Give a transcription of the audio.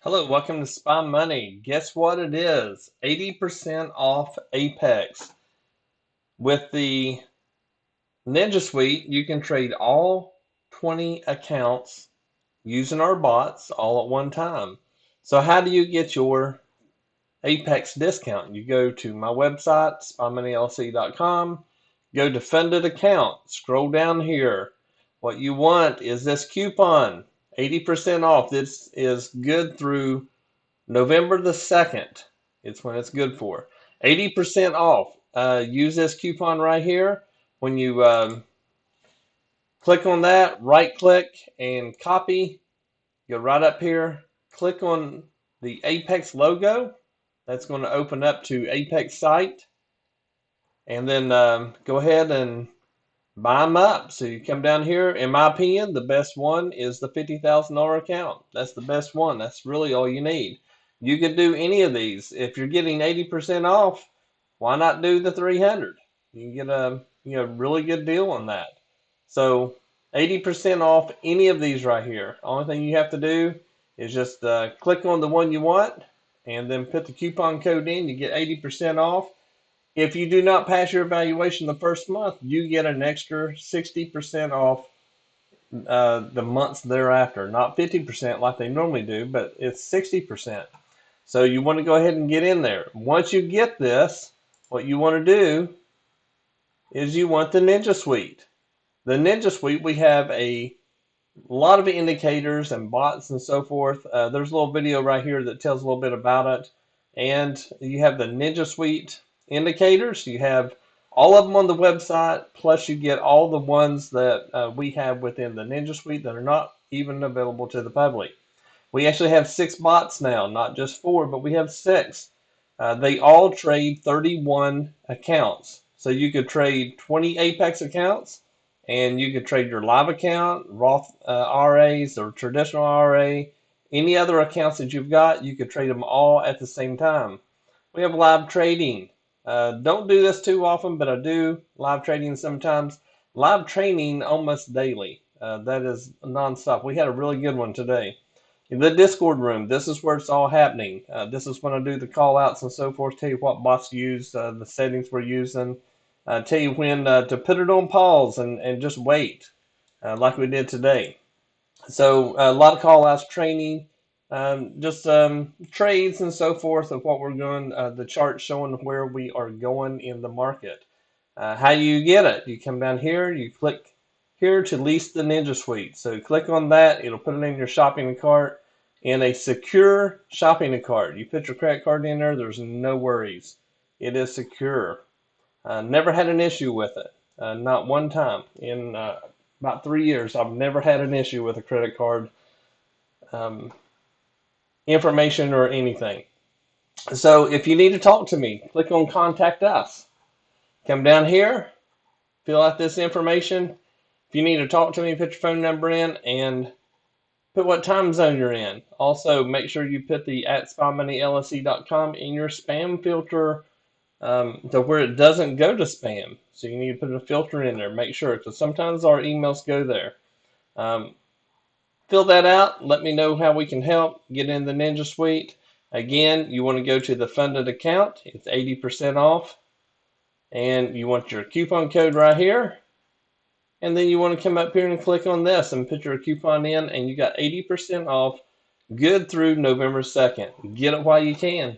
Hello, welcome to Spy Money. Guess what it is? 80% off Apex. With the Ninja Suite, you can trade all 20 accounts using our bots all at one time. So how do you get your Apex discount? You go to my website, spymoneyllc.com, go to funded account, scroll down here. What you want is this coupon, 80% off. This is good through November the 2nd. It's when it's good for. 80% off. Use this coupon right here. When you click on that, right click and copy. Go right up here. Click on the Apex logo. That's going to open up to Apex site. And then go ahead and buy them up. So you come down here. In my opinion, the best one is the $50,000 account. That's the best one. That's really all you need. You could do any of these. If you're getting 80% off, why not do the 300? You can get a really good deal on that. So 80% off any of these right here. Only thing you have to do is just click on the one you want and then put the coupon code in. You get 80% off. If you do not pass your evaluation the first month, you get an extra 60% off the months thereafter. Not 50% like they normally do, but it's 60%. So you want to go ahead and get in there. Once you get this, what you want to do is you want the Ninja Suite. The Ninja Suite, we have a lot of indicators and bots and so forth. There's a little video right here that tells a little bit about it. And you have the Ninja Suite indicators. You have all of them on the website, plus you get all the ones that we have within the Ninja Suite that are not even available to the public. We actually have 6 bots now, not just 4, but we have 6. They all trade 31 accounts. So you could trade 20 Apex accounts, and you could trade your live account, Roth RAs, or traditional RA, any other accounts that you've got, you could trade them all at the same time. We have live trading. Don't do this too often, but I do live trading sometimes. Live training almost daily. That is nonstop. We had a really good one today. In the Discord room, this is where it's all happening. This is when I do the call outs and so forth, tell you what bots use, the settings we're using, tell you when to put it on pause and just wait, like we did today. So a lot of call outs, training, just trades and so forth of what we're doing, the chart showing where we are going in the market. How you get it? You come down here, you click here to lease the Ninja Suite. So click on that, it'll put it in your shopping cart, in a secure shopping cart. You put your credit card in there, there's no worries. It is secure. Never had an issue with it, not one time. In about 3 years, I've never had an issue with a credit card information or anything. So if you need to talk to me, click on Contact Us. Come down here, fill out this information. If you need to talk to me, put your phone number in and put what time zone you're in. Also, make sure you put the @spymoneyllc.com in your spam filter to where it doesn't go to spam. So you need to put a filter in there. Make sure, because sometimes our emails go there. Fill that out. Let me know how we can help. Get in the Ninja Suite. Again, you want to go to the funded account. It's 80% off. And you want your coupon code right here. And then you want to come up here and click on this and put your coupon in, and you got 80% off, good through November 2nd. Get it while you can.